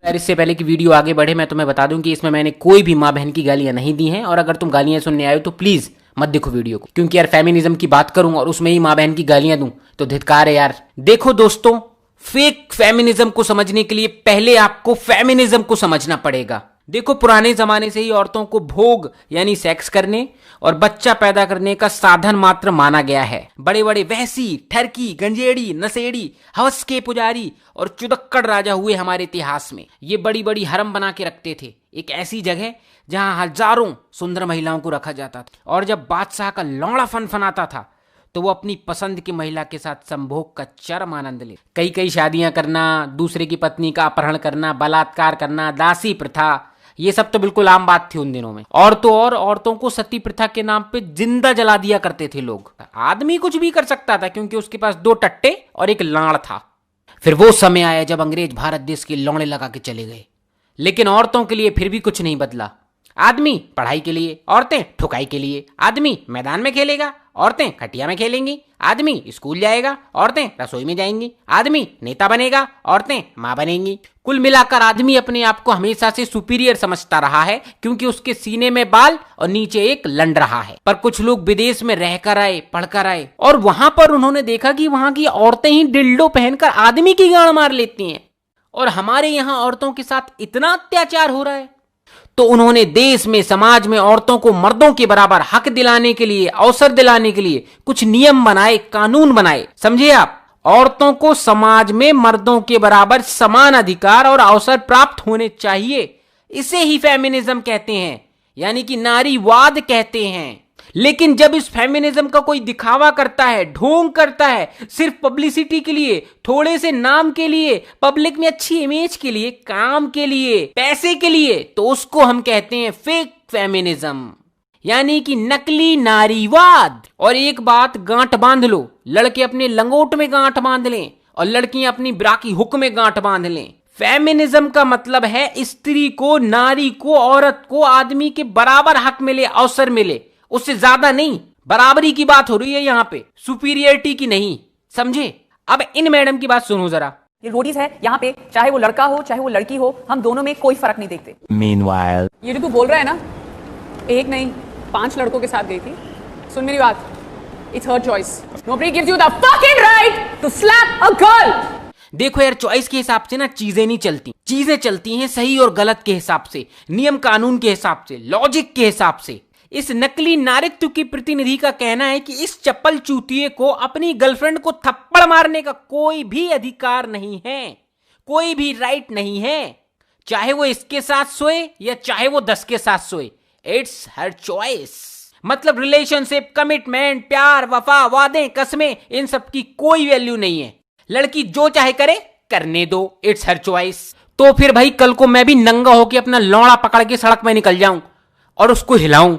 यार इससे पहले कि वीडियो आगे बढ़े मैं तुम्हें बता दूं कि इसमें मैंने कोई भी माँ बहन की गालियां नहीं दी हैं। और अगर तुम गालियां सुनने आए हो तो प्लीज मत देखो वीडियो को, क्योंकि यार फेमिनिज्म की बात करूं और उसमें ही माँ बहन की गालियां दूं तो धिक्कार है यार। देखो दोस्तों, फेक फेमिनिज्म को समझने के लिए पहले आपको फेमिनिज्म को समझना पड़ेगा। देखो, पुराने जमाने से ही औरतों को भोग यानी सेक्स करने और बच्चा पैदा करने का साधन मात्र माना गया है। बड़े बड़े वहसी, ठरकी, गंजेड़ी, नशेड़ी, हवस के पुजारी और चुदक्कड़ राजा हुए हमारे इतिहास में। ये बड़ी बड़ी हरम बना के रखते थे, एक ऐसी जगह जहां हजारों सुंदर महिलाओं को रखा जाता था। और जब बादशाह का लौड़ा फनफनाता था तो वो अपनी पसंद की महिला के साथ संभोग का चरम आनंद ले। कई कई शादियां करना, दूसरे की पत्नी का अपहरण करना, बलात्कार करना, दासी प्रथा, ये सब तो बिल्कुल आम बात थी उन दिनों में। और तो और औरतों को सती प्रथा के नाम पे जिंदा जला दिया करते थे लोग। आदमी कुछ भी कर सकता था क्योंकि उसके पास 2 टट्टे और एक लाड़ था। फिर वो समय आया जब अंग्रेज भारत देश के लौड़े लगा के चले गए, लेकिन औरतों के लिए फिर भी कुछ नहीं बदला। आदमी पढ़ाई के लिए, औरतें ठुकाई के लिए। आदमी मैदान में खेलेगा, औरतें खटिया में खेलेंगी। आदमी स्कूल जाएगा, औरतें रसोई में जाएंगी। आदमी नेता बनेगा, औरतें मां बनेंगी। कुल मिलाकर आदमी अपने आप को हमेशा से सुपीरियर समझता रहा है क्योंकि उसके सीने में बाल और नीचे एक लंड रहा है। पर कुछ लोग विदेश में रहकर आए, पढ़कर आए और वहां पर उन्होंने देखा कि वहां की औरतें ही डिल्डो पहनकर आदमी की गांड मार लेती हैं और हमारे यहां औरतों के साथ इतना अत्याचार हो रहा है। तो उन्होंने देश में, समाज में औरतों को मर्दों के बराबर हक दिलाने के लिए, अवसर दिलाने के लिए कुछ नियम बनाए, कानून बनाए। समझे आप? औरतों को समाज में मर्दों के बराबर समान अधिकार और अवसर प्राप्त होने चाहिए। इसे ही फेमिनिज्म कहते हैं, यानी कि नारीवाद कहते हैं। लेकिन जब इस फेमिनिज्म का कोई दिखावा करता है, ढोंग करता है, सिर्फ पब्लिसिटी के लिए, थोड़े से नाम के लिए, पब्लिक में अच्छी इमेज के लिए, काम के लिए, पैसे के लिए, तो उसको हम कहते हैं फेक फेमिनिज्म, यानी कि नकली नारीवाद। और एक बात गांठ बांध लो, लड़के अपने लंगोट में गांठ बांध लें और लड़कियां अपनी ब्रा की हुक में गांठ बांध लें। फेमिनिज्म का मतलब है स्त्री को, नारी को, औरत को आदमी के बराबर हक मिले, अवसर मिले, उससे ज्यादा नहीं। बराबरी की बात हो रही है यहाँ पे, सुपीरियरिटी की नहीं। समझे? अब इन मैडम की बात सुनो जरा। ये रोडीज है यहाँ पे, चाहे वो लड़का हो चाहे वो लड़की हो, हम दोनों में कोई फर्क नहीं देखते। Meanwhile, ये जो तू बोल रहा है ना, एक नहीं 5 लड़कों के साथ गई थी। सुन मेरी बात, it's her choice. Nobody gives you the fucking right to slap a girl. देखो यार, चॉइस के हिसाब से ना चीजें नहीं चलती। चीजें चलती हैं सही और गलत के हिसाब से, नियम कानून के हिसाब से, लॉजिक के हिसाब से। इस नकली नारित्व की प्रतिनिधि का कहना है कि इस चप्पल चूतिए को अपनी गर्लफ्रेंड को थप्पड़ मारने का कोई भी अधिकार नहीं है, कोई भी राइट नहीं है, चाहे वो इसके साथ सोए या चाहे वो 10 के साथ सोए। It's her choice. मतलब रिलेशनशिप, कमिटमेंट, प्यार, वफा, वादे, कस्में, इन सब की कोई वैल्यू नहीं है। लड़की जो चाहे करे, करने दो, इट्स हर चॉइस। तो फिर भाई कल को मैं भी नंगा होकर अपना लौड़ा पकड़ के सड़क में निकल जाऊं और उसको हिलाऊं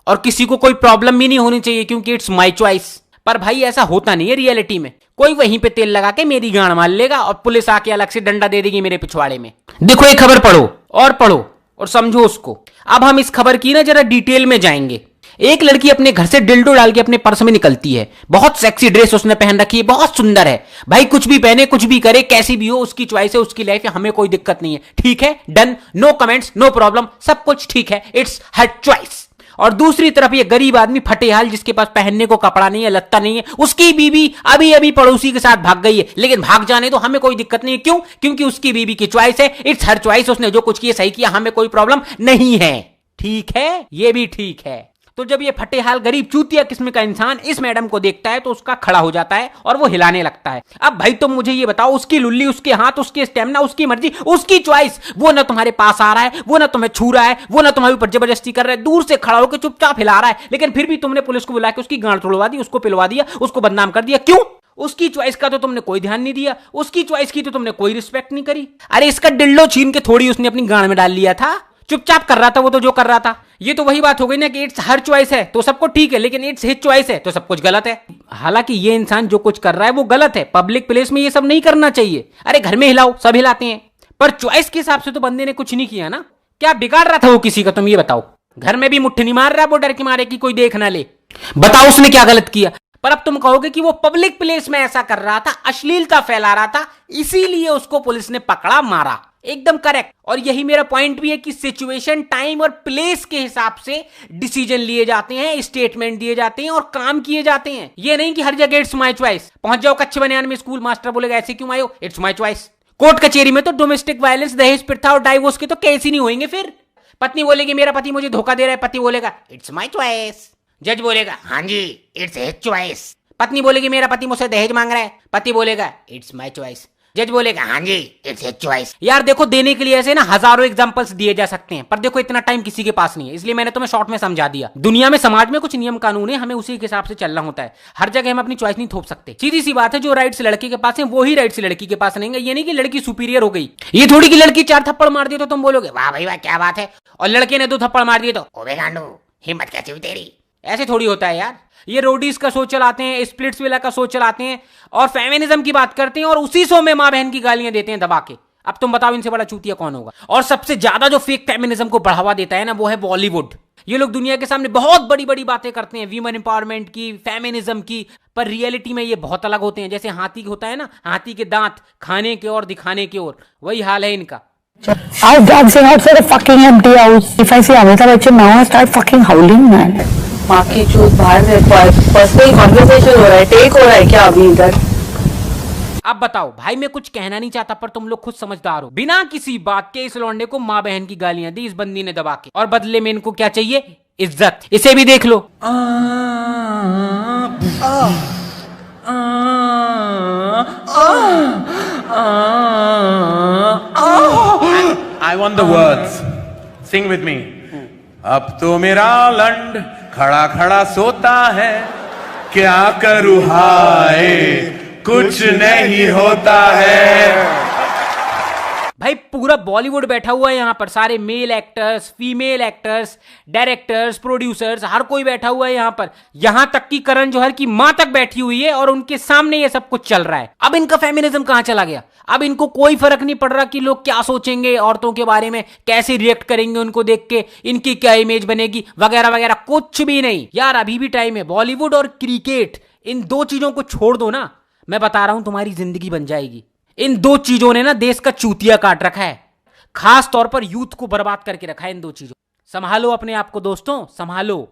और किसी को कोई प्रॉब्लम भी नहीं होनी चाहिए क्योंकि इट्स माय चॉइस। पर भाई ऐसा होता नहीं है रियलिटी में। कोई वहीं पे तेल लगा के मेरी गांड मार लेगा और पुलिस आके अलग से डंडा दे देगी मेरे पिछवाड़े में। देखो, एक खबर पढ़ो और समझो उसको। अब हम इस खबर की ना जरा डिटेल में जाएंगे। एक लड़की अपने घर से डिल्डो डाल के अपने पर्स में निकलती है। बहुत सेक्सी ड्रेस उसने पहन रखी है, बहुत सुंदर है। भाई कुछ भी पहने, कुछ भी करे, कैसी भी हो, उसकी चॉइस है, उसकी लाइफ है, हमें कोई दिक्कत नहीं है। ठीक है, done, no comments, no problem, सब कुछ ठीक है, इट्स हर चॉइस। और दूसरी तरफ ये गरीब आदमी फटेहाल जिसके पास पहनने को कपड़ा नहीं है, लत्ता नहीं है, उसकी बीवी अभी अभी पड़ोसी के साथ भाग गई है। लेकिन भाग जाने तो हमें कोई दिक्कत नहीं है। क्यों? क्योंकि उसकी बीवी की चॉइस है, इट्स हर चॉइस। उसने जो कुछ किया सही किया, हमें कोई प्रॉब्लम नहीं है। ठीक है, ये भी ठीक है। तो जब ये फटेहाल गरीब चूतिया किस्म का इंसान इस मैडम को देखता है तो उसका खड़ा हो जाता है और वो हिलाने लगता है। अब भाई तुम मुझे ये बताओ, उसकी लुल्ली, उसके हाथ, उसके स्टेमिना, उसकी मर्जी, उसकी चॉइस। वो ना तुम्हारे पास आ रहा है, वो ना तुम्हें छू रहा है, वो ना तुम्हारे ऊपर जबरदस्ती कर रहा है, दूर से खड़ा होकर चुपचाप हिला रहा है। लेकिन फिर भी तुमने पुलिस को बुला के उसकी गांड तोड़वा दी, उसको पिलवा दिया, उसको बदनाम कर दिया। क्यों? उसकी चॉइस का तो तुमने कोई ध्यान नहीं दिया, उसकी चॉइस की तो तुमने कोई रिस्पेक्ट नहीं करी। अरे इसका डिल्लो छीन के थोड़ी उसने अपनी गांड में डाल लिया था, चुपचाप कर रहा था वो तो जो कर रहा था। ये तो वही बात हो गई ना कि इट्स हर चॉइस है तो सबको ठीक है, लेकिन इट्स हिज चॉइस है तो सब कुछ गलत है। हालांकि ये इंसान जो कुछ कर रहा है वो गलत है, पब्लिक प्लेस में ये सब नहीं करना चाहिए। अरे घर में हिलाओ, सब हिलाते हैं, पर चॉइस के हिसाब से तो बंदे ने कुछ नहीं किया ना। क्या बिगाड़ रहा था वो किसी का? तुम ये बताओ। घर में भी मुट्ठी नहीं मार रहा वो डर के मारे कि कोई देख ना ले। बताओ उसने क्या गलत किया? पर अब तुम कहोगे कि वो पब्लिक प्लेस में ऐसा कर रहा था, अश्लीलता फैला रहा था, इसीलिए उसको पुलिस ने पकड़ा, मारा। एकदम करेक्ट। और यही मेरा पॉइंट भी है कि सिचुएशन, टाइम और प्लेस के हिसाब से डिसीजन लिए जाते हैं, स्टेटमेंट दिए जाते हैं और काम किए जाते हैं। ये नहीं कि हर जगह इट्स माय चॉइस। पहुंच जाओ कच्चे बनियान में, स्कूल मास्टर बोलेगा ऐसे क्यों आए हो, इट्स माय चॉइस। कोर्ट कचेरी में तो डोमेस्टिक वायलेंस, दहेज प्रथा और डाइवोर्स के तो केस ही नहीं होंगे। फिर पत्नी बोलेगी मेरा पति मुझे धोखा दे रहा है, पति बोलेगा इट्स माय चॉइस। जज बोलेगा हाँ जी इट्स हिज चॉइस। पत्नी बोलेगी मेरा पति मुझसे दहेज मांग रहा है, पति बोलेगा इट्स माय चॉइस। जज बोलेगा हाँ जी इट्स हिज चॉइस। यार देखो, देने के लिए ऐसे ना हजारों एग्जांपल्स दिए जा सकते हैं, पर देखो इतना टाइम किसी के पास नहीं है, इसलिए मैंने तुम्हें शॉर्ट में समझा दिया। दुनिया में, समाज में कुछ नियम कानून है, हमें उसी के हिसाब से चलना होता है। हर जगह हम अपनी चॉइस नहीं थोप सकते। सीधी सी बात है, जो राइट्स लड़के के पास है वो ही राइट्स लड़की के पास नहीं है। ये नहीं कि लड़की सुपीरियर हो गई। ये थोड़ी कि लड़की 4 थप्पड़ मार दिए तो तुम बोलोगे वाह भाई वाह क्या बात है, और लड़के ने 2 थप्पड़ मार दिए तो ओबे गांडू हिम्मत कैसी हुई तेरी। ऐसे थोड़ी होता है यार। ये रोडीज का शो चलाते हैं, स्प्लिट्स विला का शो चलाते हैं और फेमिनिज्म की बात करते हैं और उसी शो में मां बहन की गालियां देते हैं दबा के। अब तुम बताओ इनसे बड़ा चूतिया कौन होगा। और सबसे ज्यादा जो फेक फेमिनिज्म को बढ़ावा देता है ना, वो है बॉलीवुड। ये लोग दुनिया के सामने बहुत बड़ी बड़ी बातें करते हैं वीमेन एम्पावरमेंट की, फेमिनिज्म की, पर रियलिटी में ये बहुत अलग होते हैं। जैसे हाथी होता है ना, हाथी के दांत खाने के और दिखाने के और, वही हाल है इनका। Our dogs are outside a fucking empty house. If I see Amitabh Bachchan now, I start fucking howling, man. माँ की चूत बाहर से पर्सनल कॉन्वर्सेशन हो रहा है, टेक हो रहा है क्या अभी इधर? अब बताओ भाई, मैं कुछ कहना नहीं चाहता पर तुम लोग खुद समझदार हो। बिना किसी बात के इस लौंडे को माँ बहन की गालियां दी इस बंदी ने दबा के, और बदले में इनको क्या चाहिए, इज्जत। इसे भी देख लो। I want the words. Sing with me. अब तो मेरा लंड खड़ा खड़ा सोता है, क्या करूँ हाय कुछ नहीं होता है। भाई पूरा बॉलीवुड बैठा हुआ है यहाँ पर, सारे male actors, female actors, directors, producers, हर कोई बैठा हुआ है यहाँ पर। यहाँ तक कि करण जौहर की माँ तक बैठी हुई है और उनके सामने ये सब कुछ चल रहा है। अब इनका फेमिनिज्म कहाँ चला गया? अब इनको कोई फर्क नहीं पड़ रहा कि लोग क्या सोचेंगे औरतों के बारे में, कैसे रिएक्ट करेंगे उनको देख के, इनकी क्या इमेज बनेगी वगैरह वगैरह, कुछ भी नहीं। यार अभी भी टाइम है। बॉलीवुड और क्रिकेट, इन 2 चीजों को छोड़ दो ना, मैं बता रहा हूं तुम्हारी जिंदगी बन जाएगी। इन 2 चीजों ने ना देश का चूतिया काट रखा है, खास तौर पर यूथ को बर्बाद करके रखा है इन 2 चीजों। संभालो अपने आप को दोस्तों, संभालो।